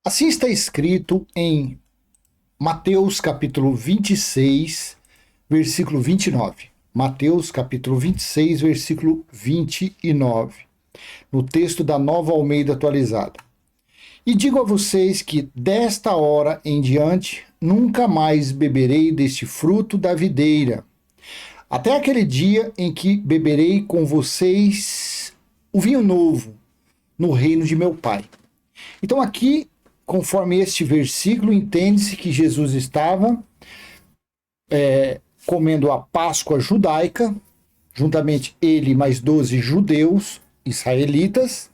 Assim está escrito em Mateus capítulo 26, versículo 29. Mateus capítulo 26, versículo 29. No texto da Nova Almeida atualizada. E digo a vocês que desta hora em diante nunca mais beberei deste fruto da videira, até aquele dia em que beberei com vocês o vinho novo no reino de meu Pai. Então aqui, conforme este versículo, entende-se que Jesus estava comendo a Páscoa judaica, juntamente ele e mais 12 judeus israelitas,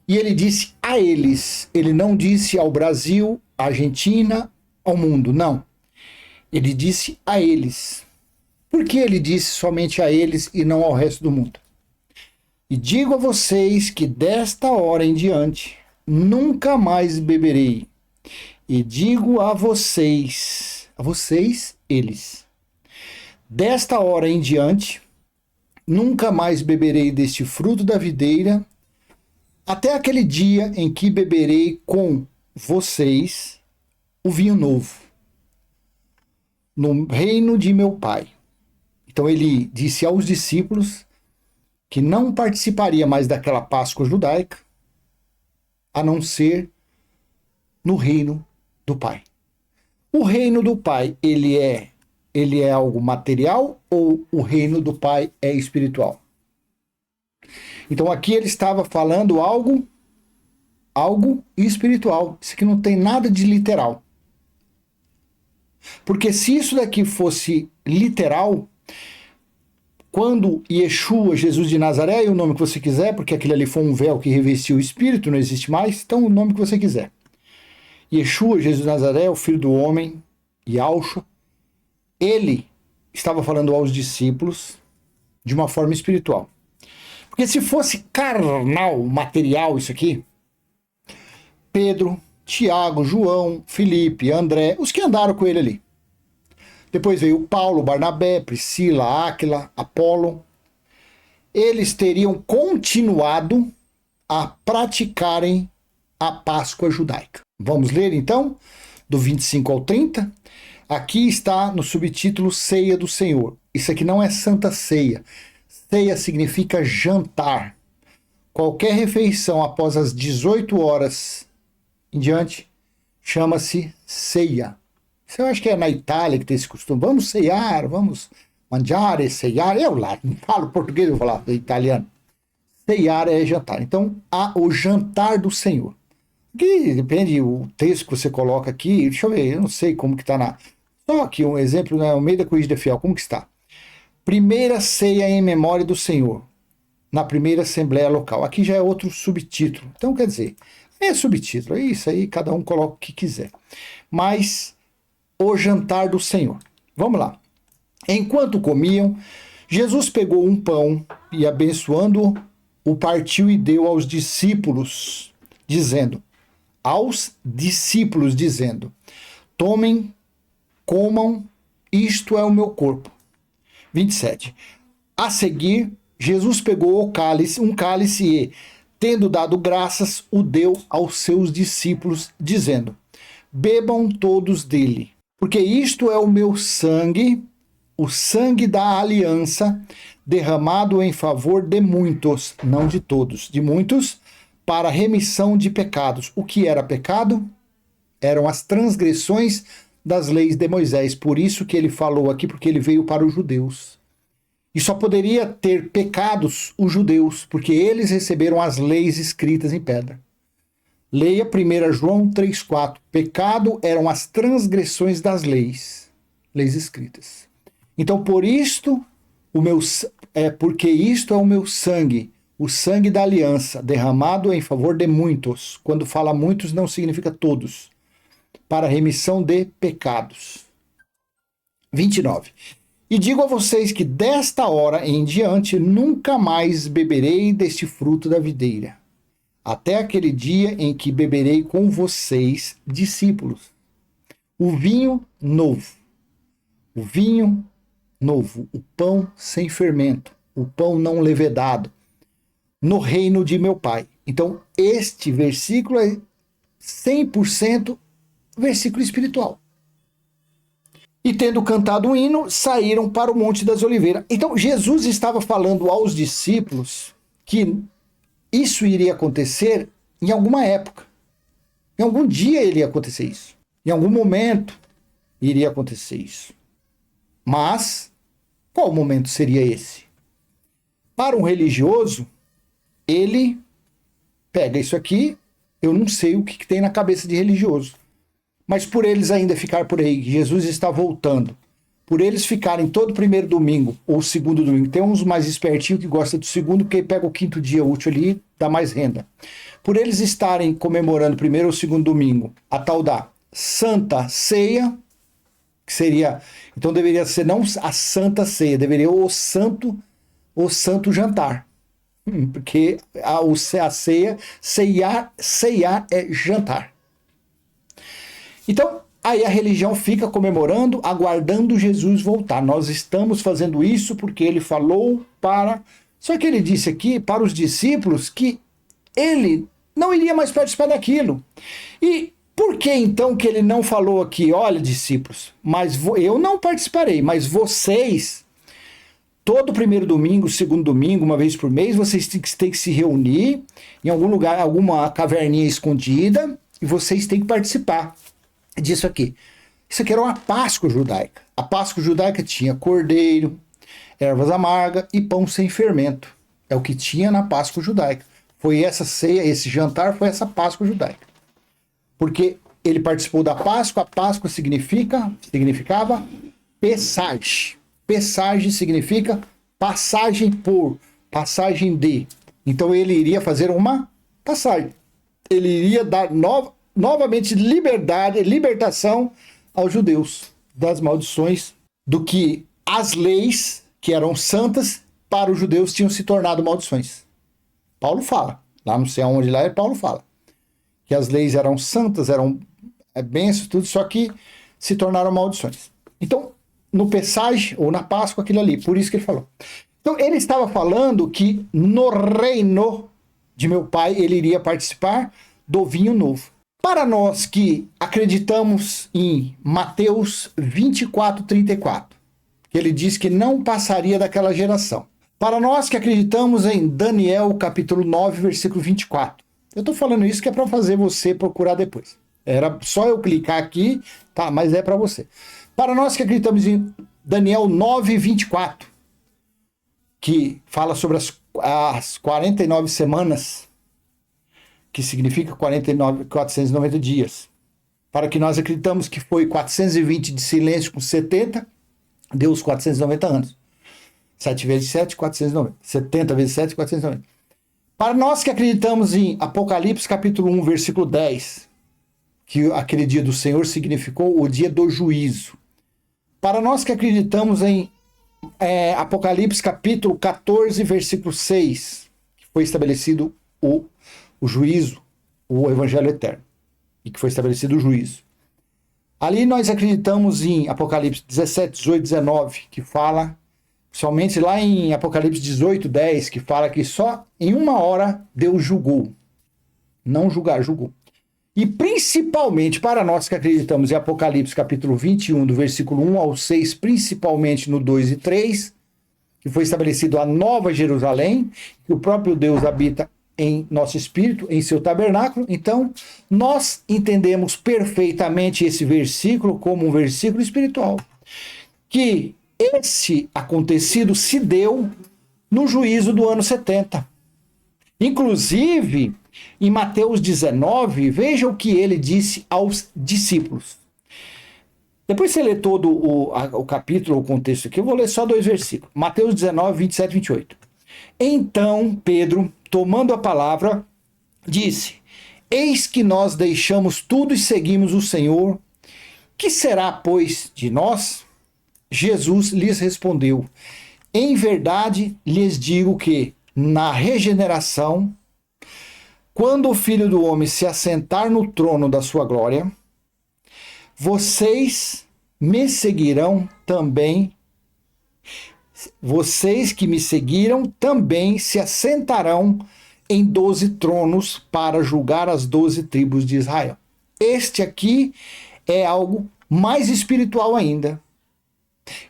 e ele disse a eles, ele não disse ao Brasil, à Argentina, ao mundo, não. Ele disse a eles. Por que ele disse somente a eles e não ao resto do mundo? E digo a vocês que desta hora em diante nunca mais beberei. E digo a vocês, eles, desta hora em diante nunca mais beberei deste fruto da videira, até aquele dia em que beberei com vocês o vinho novo, no reino de meu Pai. Então ele disse aos discípulos que não participaria mais daquela Páscoa judaica, a não ser no reino do Pai. O reino do Pai, ele é algo material ou o reino do Pai é espiritual? Então aqui ele estava falando algo espiritual. Isso aqui não tem nada de literal. Porque se isso daqui fosse literal, quando Yeshua, Jesus de Nazaré, e o nome que você quiser, porque aquele ali foi um véu que revestiu o espírito, não existe mais, então o nome que você quiser. Yeshua, Jesus de Nazaré, o filho do homem, Yahshua, ele estava falando aos discípulos de uma forma espiritual. Porque se fosse carnal, material isso aqui, Pedro, Tiago, João, Felipe, André, os que andaram com ele ali. Depois veio Paulo, Barnabé, Priscila, Áquila, Apolo. Eles teriam continuado a praticarem a Páscoa judaica. Vamos ler então, do 25 ao 30. Aqui está no subtítulo Ceia do Senhor. Isso aqui não é Santa Ceia. Ceia significa jantar. Qualquer refeição após as 18 horas em diante chama-se ceia. Isso eu acho que é na Itália que tem esse costume. Vamos ceiar, vamos mangiare, ceiar. Eu lá não falo português, eu vou falar italiano. Ceiar é jantar. Então, há o jantar do Senhor. Que depende o texto que você coloca aqui. Deixa eu ver, eu não sei como que está na... Só aqui um exemplo, né? Almeida Corrigida Fiel, como que está? Primeira ceia em memória do Senhor, na primeira assembleia local. Aqui já é outro subtítulo. Então, quer dizer, é subtítulo, é isso aí, cada um coloca o que quiser. Mas, o jantar do Senhor. Vamos lá. Enquanto comiam, Jesus pegou um pão e, abençoando-o, o partiu e deu aos discípulos, dizendo, tomem, comam, isto é o meu corpo. 27. A seguir, Jesus pegou um cálice e, tendo dado graças, o deu aos seus discípulos, dizendo, bebam todos dele, porque isto é o meu sangue, o sangue da aliança, derramado em favor de muitos, não de todos, de muitos, para remissão de pecados. O que era pecado? Eram as transgressões das leis de Moisés. Por isso que ele falou aqui, porque ele veio para os judeus. E só poderia ter pecados os judeus, porque eles receberam as leis escritas em pedra. Leia 1 João 3,4. Pecado eram as transgressões das leis escritas. Então, porque isto é o meu sangue, o sangue da aliança, derramado em favor de muitos. Quando fala muitos, não significa todos. Para remissão de pecados. 29. E digo a vocês que desta hora em diante nunca mais beberei deste fruto da videira, até aquele dia em que beberei com vocês, discípulos, o vinho novo, o pão sem fermento, o pão não levedado, no reino de meu Pai. Então, este versículo 100% versículo espiritual. E tendo cantado um hino, saíram para o Monte das Oliveiras. Então, Jesus estava falando aos discípulos que isso iria acontecer em alguma época. Em algum dia iria acontecer isso. Em algum momento iria acontecer isso. Mas, qual momento seria esse? Para um religioso, ele pega isso aqui, eu não sei o que tem na cabeça de religioso. Mas por eles ainda ficar por aí, Jesus está voltando, por eles ficarem todo primeiro domingo ou segundo domingo, tem uns mais espertinhos que gostam do segundo, porque pega o quinto dia útil ali, dá mais renda. Por eles estarem comemorando primeiro ou segundo domingo, a tal da Santa Ceia, que seria, então deveria ser não a Santa Ceia, deveria o Santo Jantar. Porque a ceia, ceiar é jantar. Então, aí a religião fica comemorando, aguardando Jesus voltar. Nós estamos fazendo isso porque ele falou para... Só que ele disse aqui para os discípulos que ele não iria mais participar daquilo. E por que então que ele não falou aqui, olha, discípulos, mas eu não participarei, mas vocês, todo primeiro domingo, segundo domingo, uma vez por mês, vocês têm que se reunir em algum lugar, alguma caverninha escondida, e vocês têm que participar disso aqui. Isso aqui era uma Páscoa judaica. A Páscoa judaica tinha cordeiro, ervas amargas e pão sem fermento. É o que tinha na Páscoa judaica. Foi essa ceia, esse jantar, foi essa Páscoa judaica. Porque ele participou da Páscoa, a Páscoa significava Pessage. Pessage significa passagem por, passagem de. Então ele iria fazer uma passagem. Ele iria dar novamente libertação aos judeus das maldições do que as leis, que eram santas, para os judeus tinham se tornado maldições. Paulo fala, lá não sei aonde lá é, Paulo fala, que as leis eram santas, eram bênçãos, tudo, só que se tornaram maldições. Então, no Pessage, ou na Páscoa, aquilo ali, por isso que ele falou. Então, ele estava falando que no reino de meu pai, ele iria participar do vinho novo. Para nós que acreditamos em Mateus 24:34, que ele diz que não passaria daquela geração. Para nós que acreditamos em Daniel capítulo 9, versículo 24. Eu estou falando isso que é para fazer você procurar depois. Era só eu clicar aqui, tá? Mas é para você. Para nós que acreditamos em Daniel 9, 24, que fala sobre as 49 semanas, que significa 490 dias. Para que nós acreditamos que foi 420 de silêncio com 70, deu os 490 anos. 7 vezes 7, 490. 70 vezes 7, 490. Para nós que acreditamos em Apocalipse capítulo 1, versículo 10, que aquele dia do Senhor significou o dia do juízo. Para nós que acreditamos em Apocalipse capítulo 14, versículo 6, que foi estabelecido o juízo, o evangelho eterno, e que foi estabelecido o juízo. Ali nós acreditamos em Apocalipse 17, 18, 19, que fala, somente lá em Apocalipse 18, 10, que fala que só em uma hora Deus julgou. Não julgar, julgou. E principalmente para nós que acreditamos em Apocalipse capítulo 21, do versículo 1 ao 6, principalmente no 2 e 3, que foi estabelecido a Nova Jerusalém, que o próprio Deus habita em nosso espírito, em seu tabernáculo. Então, nós entendemos perfeitamente esse versículo como um versículo espiritual, que esse acontecido se deu no juízo do ano 70. Inclusive, em Mateus 19, veja o que ele disse aos discípulos. Depois você lê todo o capítulo, o contexto aqui, eu vou ler só 2 versículos. Mateus 19, 27 e 28. Então, Pedro, tomando a palavra, disse: Eis que nós deixamos tudo e seguimos o Senhor. Que será, pois, de nós? Jesus lhes respondeu: Em verdade lhes digo que, na regeneração, quando o Filho do Homem se assentar no trono da sua glória, vocês me seguirão também. Vocês que me seguiram também se assentarão em 12 tronos para julgar as 12 tribos de Israel. Este aqui é algo mais espiritual ainda,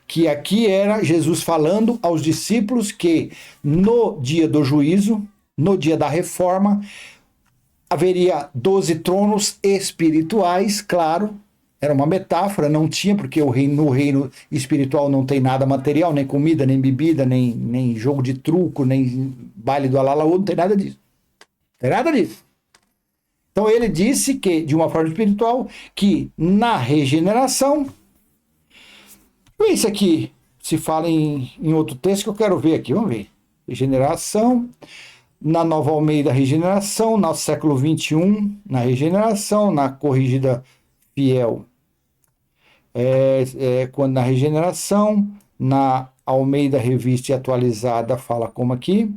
que aqui era Jesus falando aos discípulos que no dia do juízo, no dia da reforma, haveria 12 tronos espirituais, claro, era uma metáfora, não tinha, porque no reino espiritual não tem nada material, nem comida, nem bebida, nem jogo de truco, nem baile do alalaô, não tem nada disso. Não tem nada disso. Então ele disse que, de uma forma espiritual, que na regeneração, isso aqui se fala em outro texto que eu quero ver aqui, vamos ver. Regeneração, na Nova Almeida, regeneração, no século 21, na regeneração, na corrigida fiel, quando na regeneração, na Almeida Revista e Atualizada fala como aqui,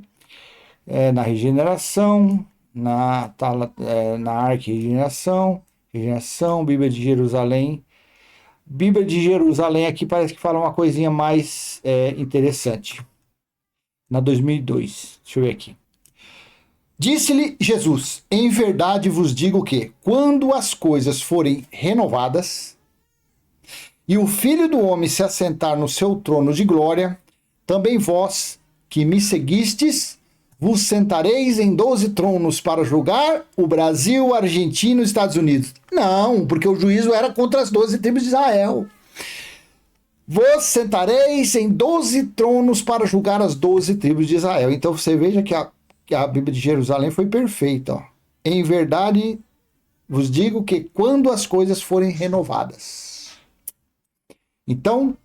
na regeneração, na Arque Regeneração, Bíblia de Jerusalém. Bíblia de Jerusalém aqui parece que fala uma coisinha mais interessante. Na 2002, deixa eu ver aqui. Disse-lhe Jesus, em verdade vos digo que, quando as coisas forem renovadas, e o Filho do Homem se assentar no seu trono de glória, também vós, que me seguistes, vos sentareis em 12 tronos para julgar o Brasil, a Argentina e os Estados Unidos. Não, porque o juízo era contra as 12 tribos de Israel. Vos sentareis em 12 tronos para julgar as 12 tribos de Israel. Então você veja que a Bíblia de Jerusalém foi perfeita. Ó. Em verdade, vos digo que quando as coisas forem renovadas. Então,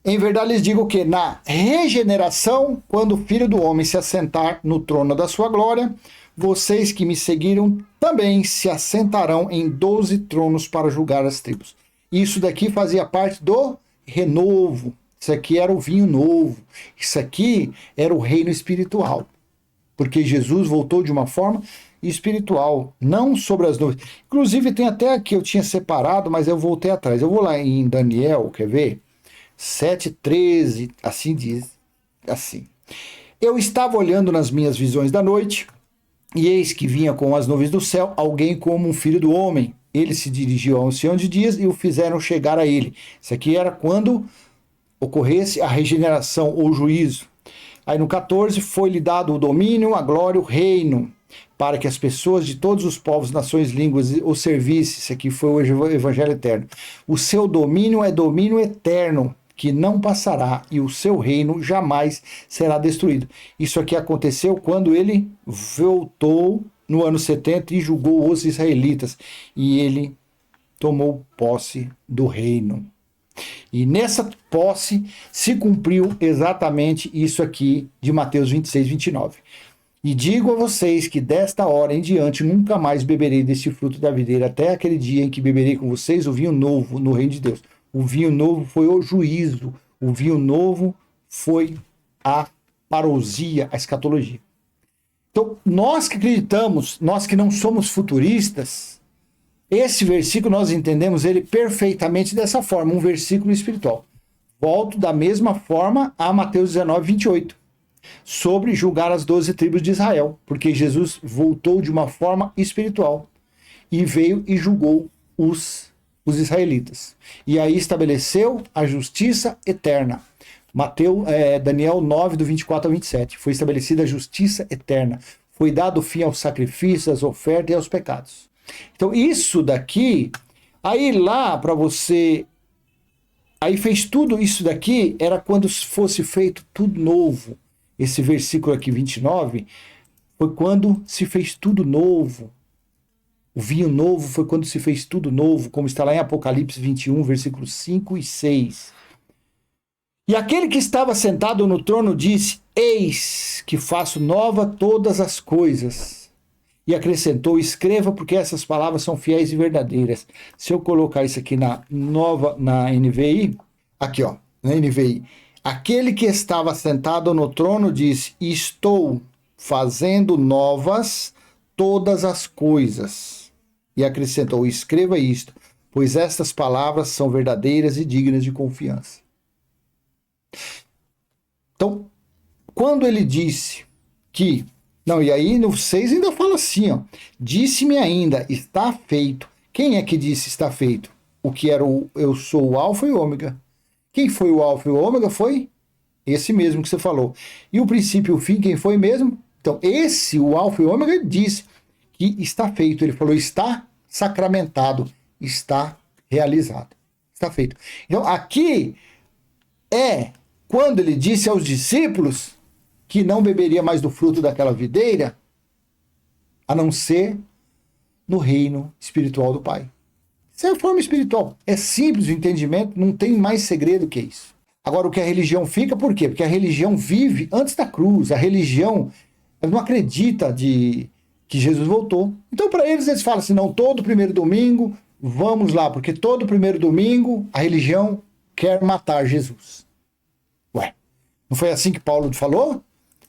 em verdade lhes digo que na regeneração, quando o Filho do Homem se assentar no trono da sua glória, vocês que me seguiram também se assentarão em 12 tronos para julgar as tribos. Isso daqui fazia parte do renovo. Isso aqui era o vinho novo. Isso aqui era o reino espiritual. Porque Jesus voltou de uma forma espiritual, não sobre as nuvens. Inclusive tem até aqui, eu tinha separado, mas eu voltei atrás. Eu vou lá em Daniel, quer ver? 7:13, assim diz, assim. Eu estava olhando nas minhas visões da noite, e eis que vinha com as nuvens do céu alguém como um filho do homem. Ele se dirigiu ao ancião de dias e o fizeram chegar a ele. Isso aqui era quando ocorresse a regeneração ou o juízo. Aí no 14, foi-lhe dado o domínio, a glória, o reino, para que as pessoas de todos os povos, nações, línguas o servissem. Isso aqui foi o evangelho eterno. O seu domínio é domínio eterno, que não passará, e o seu reino jamais será destruído. Isso aqui aconteceu quando ele voltou no ano 70 e julgou os israelitas, e ele tomou posse do reino. E nessa posse se cumpriu exatamente isso aqui de Mateus 26:29. E digo a vocês que desta hora em diante nunca mais beberei deste fruto da videira, até aquele dia em que beberei com vocês o vinho novo no reino de Deus. O vinho novo foi o juízo, o vinho novo foi a parousia, a escatologia. Então, nós que acreditamos, nós que não somos futuristas, esse versículo nós entendemos ele perfeitamente dessa forma, um versículo espiritual. Volto da mesma forma a Mateus 19:28, sobre julgar as 12 tribos de Israel, porque Jesus voltou de uma forma espiritual e veio e julgou os israelitas. E aí estabeleceu a justiça eterna. Daniel 9, do 24 ao 27. Foi estabelecida a justiça eterna. Foi dado fim aos sacrifícios, às ofertas e aos pecados. Então isso daqui, aí lá para você, aí fez tudo isso daqui, era quando fosse feito tudo novo. Esse versículo aqui, 29, foi quando se fez tudo novo. O vinho novo foi quando se fez tudo novo, como está lá em Apocalipse 21, versículos 5 e 6. E aquele que estava sentado no trono disse, eis que faço nova todas as coisas. E acrescentou, escreva, porque essas palavras são fiéis e verdadeiras. Se eu colocar isso aqui na NVI, aqui ó, na NVI, aquele que estava sentado no trono disse, estou fazendo novas todas as coisas. E acrescentou, escreva isto, pois estas palavras são verdadeiras e dignas de confiança. Então, quando ele disse que Não, e aí no 6 ainda fala assim, ó. Disse-me ainda, está feito. Quem é que disse está feito? O que era o eu sou o alfa e o ômega. Quem foi o alfa e o ômega foi esse mesmo que você falou. E o princípio e o fim, quem foi mesmo? Então, esse, o alfa e o ômega, disse que está feito. Ele falou, está sacramentado, está realizado. Está feito. Então, aqui é quando ele disse aos discípulos que não beberia mais do fruto daquela videira, a não ser no reino espiritual do Pai. Isso é a forma espiritual. É simples o entendimento, não tem mais segredo que isso. Agora, o que a religião fica, por quê? Porque a religião vive antes da cruz. A religião não acredita que Jesus voltou. Então, para eles falam assim, não, todo primeiro domingo, vamos lá, porque todo primeiro domingo a religião quer matar Jesus. Ué, não foi assim que Paulo falou?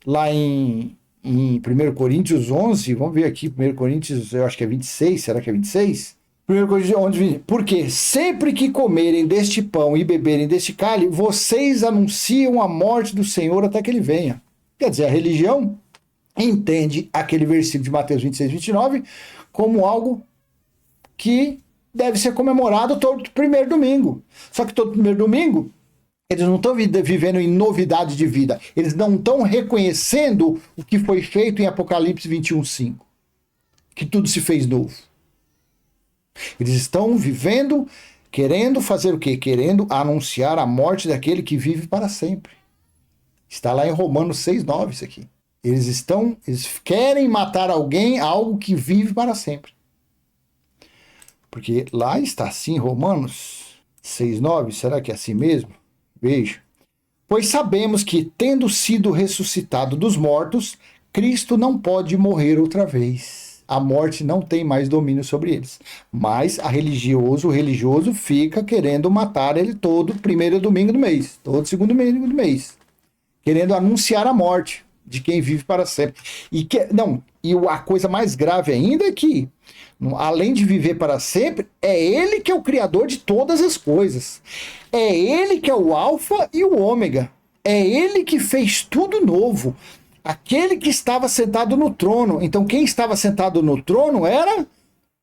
Lá em 1 Coríntios 11, vamos ver aqui, 1 Coríntios, eu acho que é 26, será que é 26? 1 Coríntios 11, porque sempre que comerem deste pão e beberem deste cálice, vocês anunciam a morte do Senhor até que ele venha. Quer dizer, a religião entende aquele versículo de Mateus 26, 29 como algo que deve ser comemorado todo primeiro domingo. Só que todo primeiro domingo eles não estão vivendo em novidade de vida. Eles não estão reconhecendo o que foi feito em Apocalipse 21:5. Que tudo se fez novo. Eles estão vivendo, querendo fazer o quê? Querendo anunciar a morte daquele que vive para sempre. Está lá em Romanos 6:9 isso aqui. Eles querem matar alguém, algo que vive para sempre. Porque lá está assim, Romanos 6:9, será que é assim mesmo? Veja. Pois sabemos que, tendo sido ressuscitado dos mortos, Cristo não pode morrer outra vez. A morte não tem mais domínio sobre eles. Mas o religioso fica querendo matar ele todo primeiro domingo do mês, todo segundo domingo do mês. Querendo anunciar a morte de quem vive para sempre. E a coisa mais grave ainda é que, além de viver para sempre, é ele que é o criador de todas as coisas. É ele que é o alfa e o ômega. É ele que fez tudo novo. Aquele que estava sentado no trono. Então, quem estava sentado no trono era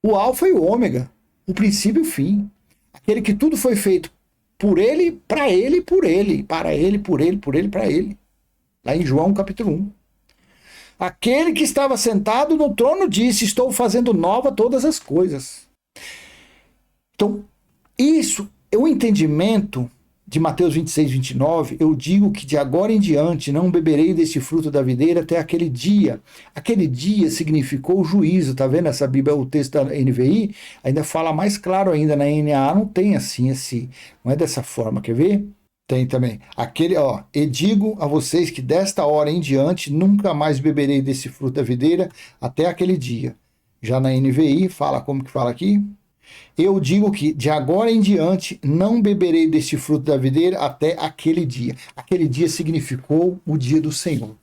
o alfa e o ômega. O princípio e o fim. Aquele que tudo foi feito por ele, para ele, por ele. Para ele, por ele, para ele. Lá em João capítulo 1. Aquele que estava sentado no trono disse, estou fazendo nova todas as coisas. Então, isso é o entendimento de Mateus 26, 29. Eu digo que de agora em diante não beberei deste fruto da videira até aquele dia. Aquele dia significou o juízo, tá vendo? Essa Bíblia, o texto da NVI, ainda fala mais claro ainda, na NAA não tem assim, não é dessa forma, quer ver? Tem também. E digo a vocês que desta hora em diante nunca mais beberei desse fruto da videira até aquele dia. Já na NVI, fala como que fala aqui? Eu digo que de agora em diante não beberei deste fruto da videira até aquele dia. Aquele dia significou o dia do Senhor.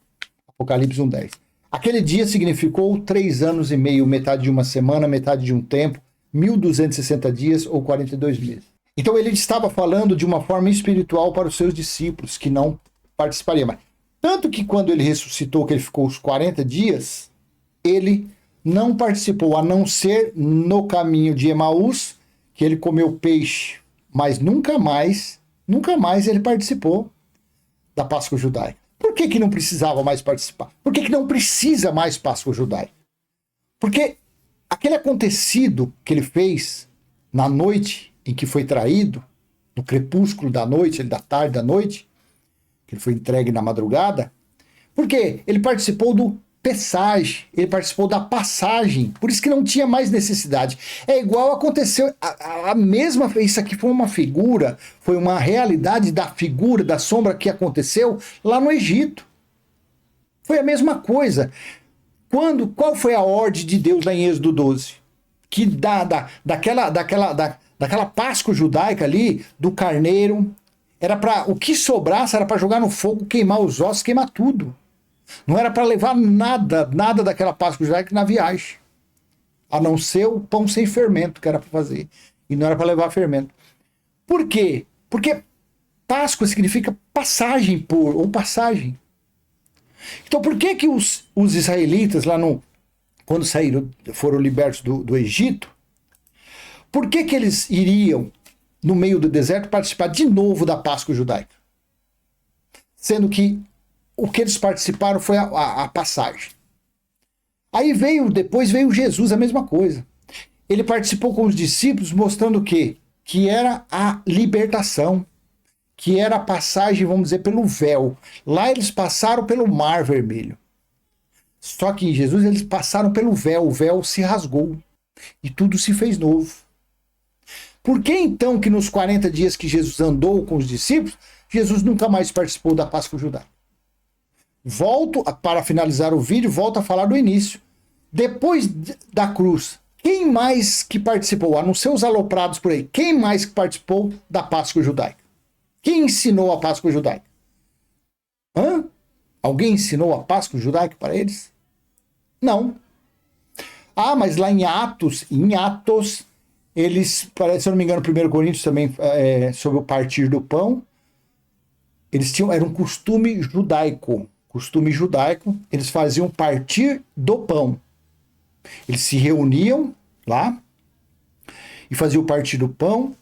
Apocalipse 1:10. Aquele dia significou 3 anos e meio, metade de uma semana, metade de um tempo, 1260 dias ou 42 meses. Então ele estava falando de uma forma espiritual para os seus discípulos, que não participariam mais. Tanto que quando ele ressuscitou, que ele ficou os 40 dias, ele não participou, a não ser no caminho de Emaús, que ele comeu peixe, mas nunca mais ele participou da Páscoa judaica. Por que não precisava mais participar? Por que não precisa mais Páscoa judaica? Porque aquele acontecido que ele fez na noite em que foi traído, no crepúsculo da noite, da tarde da noite, que ele foi entregue na madrugada, porque ele participou do Pessage, ele participou da passagem, por isso que não tinha mais necessidade. É igual aconteceu, a mesma, isso aqui foi uma figura, foi uma realidade da figura, da sombra que aconteceu lá no Egito. Foi a mesma coisa. Qual foi a ordem de Deus lá em Êxodo 12? Que daquela Páscoa judaica ali, do carneiro, o que sobrasse era para jogar no fogo, queimar os ossos, queimar tudo. Não era para levar nada daquela Páscoa judaica na viagem. A não ser o pão sem fermento que era para fazer. E não era para levar fermento. Por quê? Porque Páscoa significa passagem ou passagem. Então por que que os israelitas lá quando foram libertos do Egito, por que que eles iriam no meio do deserto participar de novo da Páscoa judaica? Sendo que o que eles participaram foi a passagem. Aí depois veio Jesus, a mesma coisa. Ele participou com os discípulos mostrando o quê? Que era a libertação, que era a passagem, vamos dizer, pelo véu. Lá eles passaram pelo Mar Vermelho. Só que em Jesus eles passaram pelo véu, o véu se rasgou e tudo se fez novo. Por que então que nos 40 dias que Jesus andou com os discípulos, Jesus nunca mais participou da Páscoa judaica? Volto, para finalizar o vídeo, volto a falar do início. Depois da cruz, quem mais que participou, a não ser os aloprados por aí, quem mais que participou da Páscoa judaica? Quem ensinou a Páscoa judaica? Alguém ensinou a Páscoa judaica para eles? Não. Ah, mas lá em Atos, eles, se eu não me engano, 1 Coríntios também, sobre o partir do pão, era um costume judaico. Eles faziam partir do pão. Eles se reuniam lá e faziam partir do pão,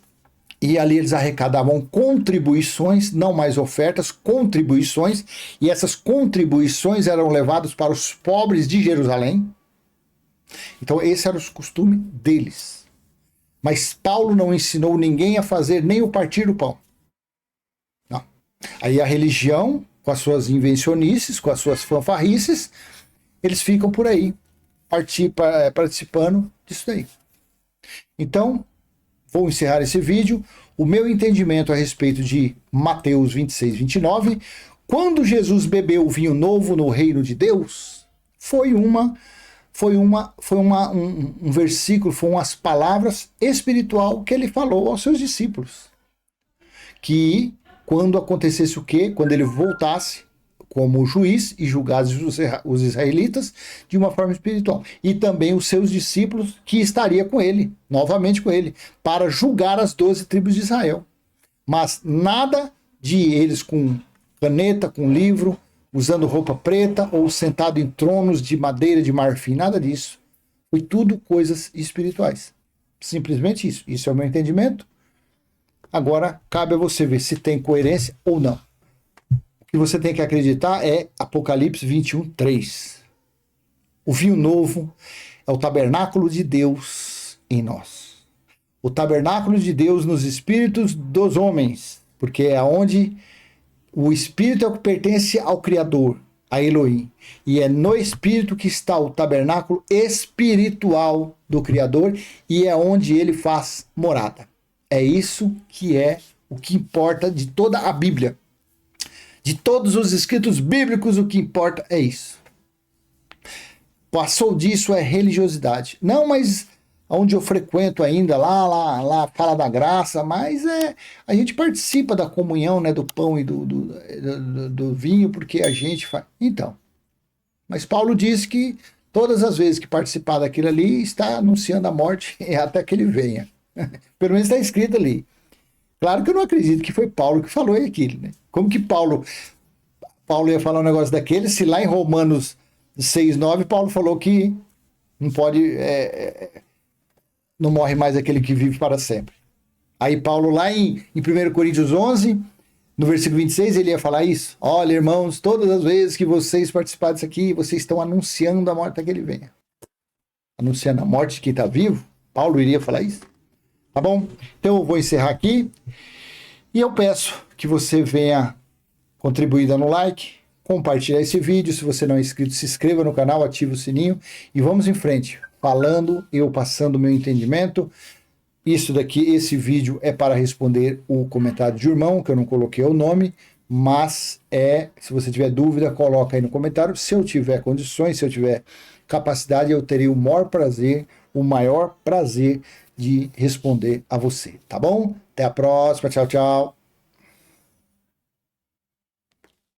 e ali eles arrecadavam contribuições, não mais ofertas, contribuições, e essas contribuições eram levadas para os pobres de Jerusalém. Então esse era o costume deles. Mas Paulo não ensinou ninguém a fazer nem o partir do pão. Não. Aí a religião, com as suas invencionices, com as suas fanfarrices, eles ficam por aí, participando disso daí. Então, vou encerrar esse vídeo. O meu entendimento a respeito de Mateus 26, 29, quando Jesus bebeu o vinho novo no reino de Deus, foi um versículo, foram as palavras espiritual que ele falou aos seus discípulos. Que quando acontecesse o quê? Quando ele voltasse como juiz e julgasse os israelitas de uma forma espiritual. E também os seus discípulos que estaria com ele, novamente com ele, para julgar as 12 tribos de Israel. Mas nada de eles com caneta, com livro, usando roupa preta ou sentado em tronos de madeira de marfim, nada disso. Foi tudo coisas espirituais. Simplesmente isso. Isso é o meu entendimento. Agora, cabe a você ver se tem coerência ou não. O que você tem que acreditar é Apocalipse 21, 3. O vinho novo é o tabernáculo de Deus em nós. O tabernáculo de Deus nos espíritos dos homens, porque é onde o espírito é o que pertence ao Criador, a Elohim. E é no espírito que está o tabernáculo espiritual do Criador e é onde ele faz morada. É isso que é o que importa de toda a Bíblia. De todos os escritos bíblicos, o que importa é isso. Passou disso é religiosidade. Não, mas onde eu frequento ainda, lá fala da graça, mas a gente participa da comunhão, né, do pão e do vinho, porque a gente faz. Então, mas Paulo diz que todas as vezes que participar daquilo ali, está anunciando a morte até que ele venha. Pelo menos está escrito ali. Claro que eu não acredito que foi Paulo que falou aquilo, né? Como que Paulo ia falar um negócio daquele, se lá em Romanos 6:9, Paulo falou que não pode, não morre mais aquele que vive para sempre. Aí Paulo lá em 1 Coríntios 11, no versículo 26, ele ia falar isso. Olha, irmãos, todas as vezes que vocês participarem disso aqui, vocês estão anunciando a morte até que ele venha. Anunciando a morte de quem está vivo, Paulo iria falar isso. Tá bom? Então eu vou encerrar aqui. E eu peço que você venha contribuir dando like, compartilhar esse vídeo. Se você não é inscrito, se inscreva no canal, ative o sininho e vamos em frente. Falando, eu passando o meu entendimento. Isso daqui, esse vídeo é para responder o comentário de irmão, que eu não coloquei o nome, mas se você tiver dúvida, coloca aí no comentário. Se eu tiver condições, se eu tiver capacidade, eu terei o maior prazer de responder a você, tá bom? Até a próxima, tchau, tchau.